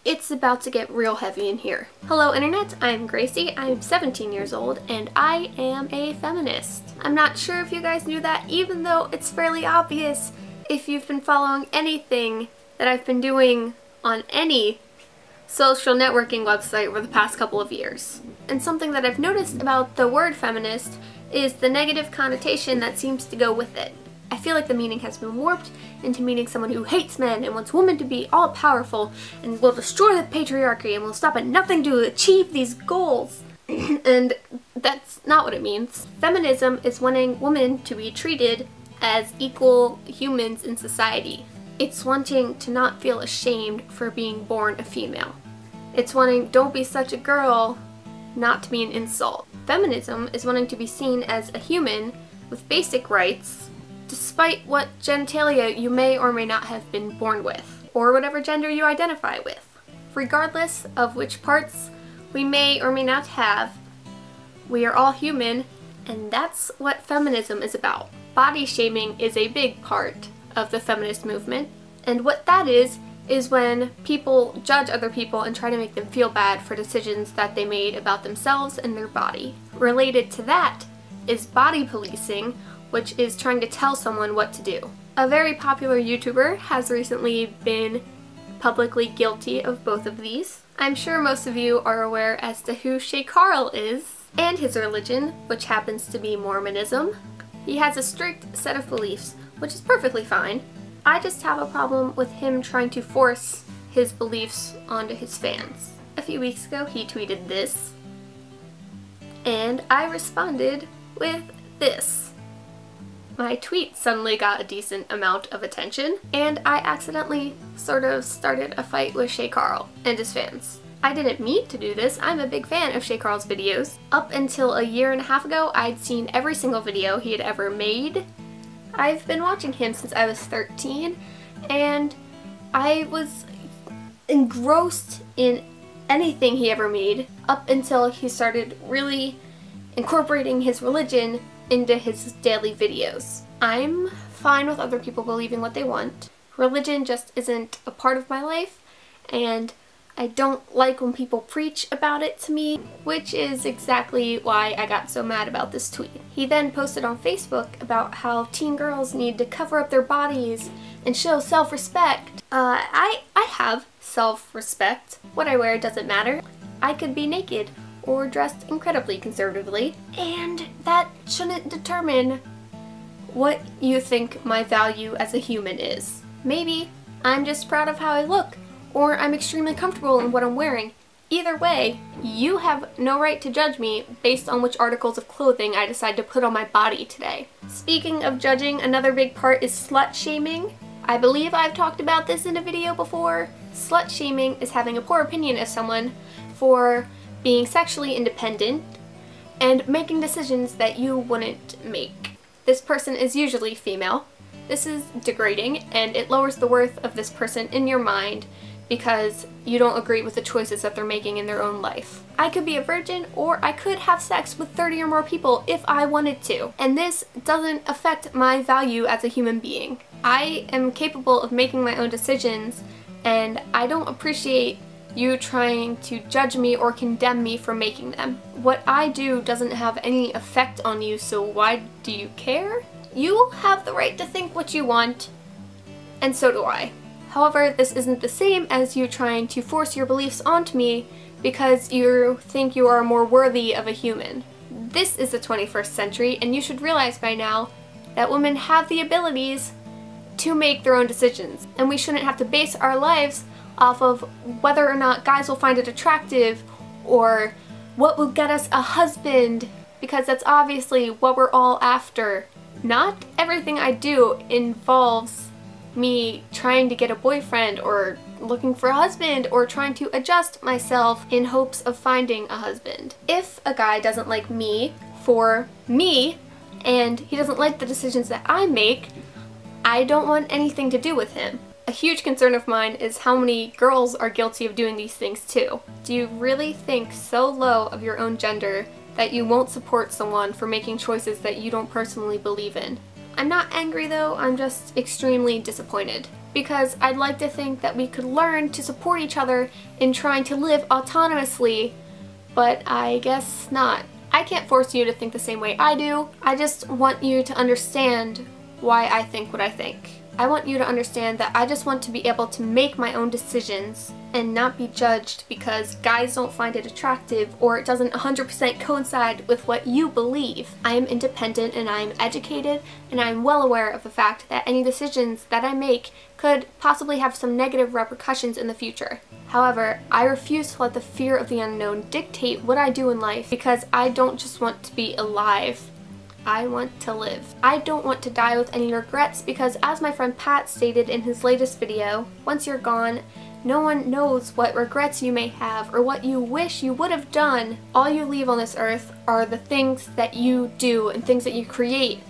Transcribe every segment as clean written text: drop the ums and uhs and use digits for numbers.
It's about to get real heavy in here. Hello internet, I'm Gracie, I'm 17 years old, and I am a feminist. I'm not sure if you guys knew that, even though it's fairly obvious if you've been following anything that I've been doing on any social networking website over the past couple of years. And something that I've noticed about the word feminist is the negative connotation that seems to go with it. I feel like the meaning has been warped into meaning someone who hates men and wants women to be all-powerful and will destroy the patriarchy and will stop at nothing to achieve these goals. And that's not what it means. Feminism is wanting women to be treated as equal humans in society. It's wanting to not feel ashamed for being born a female. It's wanting don't be such a girl not to be an insult. Feminism is wanting to be seen as a human with basic rights despite what genitalia you may or may not have been born with, or whatever gender you identify with. Regardless of which parts we may or may not have, we are all human, and that's what feminism is about. Body shaming is a big part of the feminist movement, and what that is when people judge other people and try to make them feel bad for decisions that they made about themselves and their body. Related to that is body policing, which is trying to tell someone what to do. A very popular YouTuber has recently been publicly guilty of both of these. I'm sure most of you are aware as to who Shay Carl is and his religion, which happens to be Mormonism. He has a strict set of beliefs, which is perfectly fine. I just have a problem with him trying to force his beliefs onto his fans. A few weeks ago he tweeted this, and I responded with this. My tweet suddenly got a decent amount of attention, and I accidentally sort of started a fight with Shay Carl and his fans. I didn't mean to do this. I'm a big fan of Shay Carl's videos. Up until a year and a half ago, I'd seen every single video he had ever made. I've been watching him since I was 13, and I was engrossed in anything he ever made up until he started really incorporating his religion into his daily videos. I'm fine with other people believing what they want. Religion just isn't a part of my life, and I don't like when people preach about it to me, which is exactly why I got so mad about this tweet. He then posted on Facebook about how teen girls need to cover up their bodies and show self-respect. I have self-respect. What I wear doesn't matter. I could be naked or dressed incredibly conservatively, and that shouldn't determine what you think my value as a human is. Maybe I'm just proud of how I look, or I'm extremely comfortable in what I'm wearing. Either way, you have no right to judge me based on which articles of clothing I decide to put on my body today. Speaking of judging, another big part is slut shaming. I believe I've talked about this in a video before. Slut shaming is having a poor opinion of someone for being sexually independent and making decisions that you wouldn't make. This person is usually female. This is degrading, and it lowers the worth of this person in your mind because you don't agree with the choices that they're making in their own life. I could be a virgin, or I could have sex with 30 or more people if I wanted to, and this doesn't affect my value as a human being. I am capable of making my own decisions, and I don't appreciate you trying to judge me or condemn me for making them. What I do doesn't have any effect on you, so why do you care? You have the right to think what you want, and so do I. However, this isn't the same as you trying to force your beliefs onto me because you think you are more worthy of a human. This is the 21st century, and you should realize by now that women have the abilities to make their own decisions, and we shouldn't have to base our lives off of whether or not guys will find it attractive or what will get us a husband, because that's obviously what we're all after. Not everything I do involves me trying to get a boyfriend or looking for a husband or trying to adjust myself in hopes of finding a husband. If a guy doesn't like me for me and he doesn't like the decisions that I make, I don't want anything to do with him. A huge concern of mine is how many girls are guilty of doing these things too. Do you really think so low of your own gender that you won't support someone for making choices that you don't personally believe in? I'm not angry though, I'm just extremely disappointed. because I'd like to think that we could learn to support each other in trying to live autonomously, but I guess not. I can't force you to think the same way I do. I just want you to understand why I think what I think. I want you to understand that I just want to be able to make my own decisions and not be judged because guys don't find it attractive or it doesn't 100% coincide with what you believe. I am independent and I am educated and I am well aware of the fact that any decisions that I make could possibly have some negative repercussions in the future. However, I refuse to let the fear of the unknown dictate what I do in life because I don't just want to be alive. I want to live. I don't want to die with any regrets because, as my friend Pat stated in his latest video, once you're gone, no one knows what regrets you may have or what you wish you would have done. All you leave on this earth are the things that you do and things that you create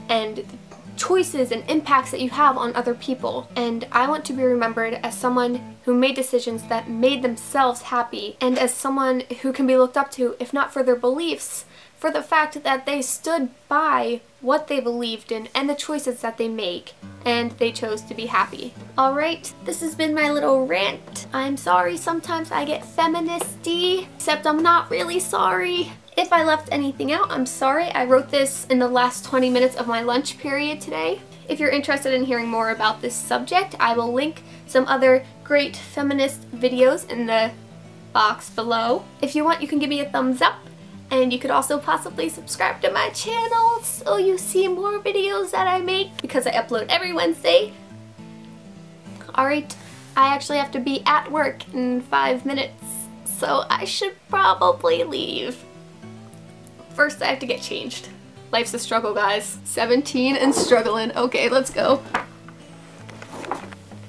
and choices and impacts that you have on other people. And I want to be remembered as someone who made decisions that made themselves happy and as someone who can be looked up to, if not for their beliefs, for the fact that they stood by what they believed in and the choices that they make, and they chose to be happy. Alright, this has been my little rant. I'm sorry sometimes I get feministy, except I'm not really sorry. If I left anything out, I'm sorry. I wrote this in the last 20 minutes of my lunch period today. If you're interested in hearing more about this subject, I will link some other great feminist videos in the box below. If you want, you can give me a thumbs up. And you could also possibly subscribe to my channel so you see more videos that I make because I upload every Wednesday. Alright, I actually have to be at work in 5 minutes, so I should probably leave. First, I have to get changed. Life's a struggle, guys. 17 and struggling. Okay, let's go.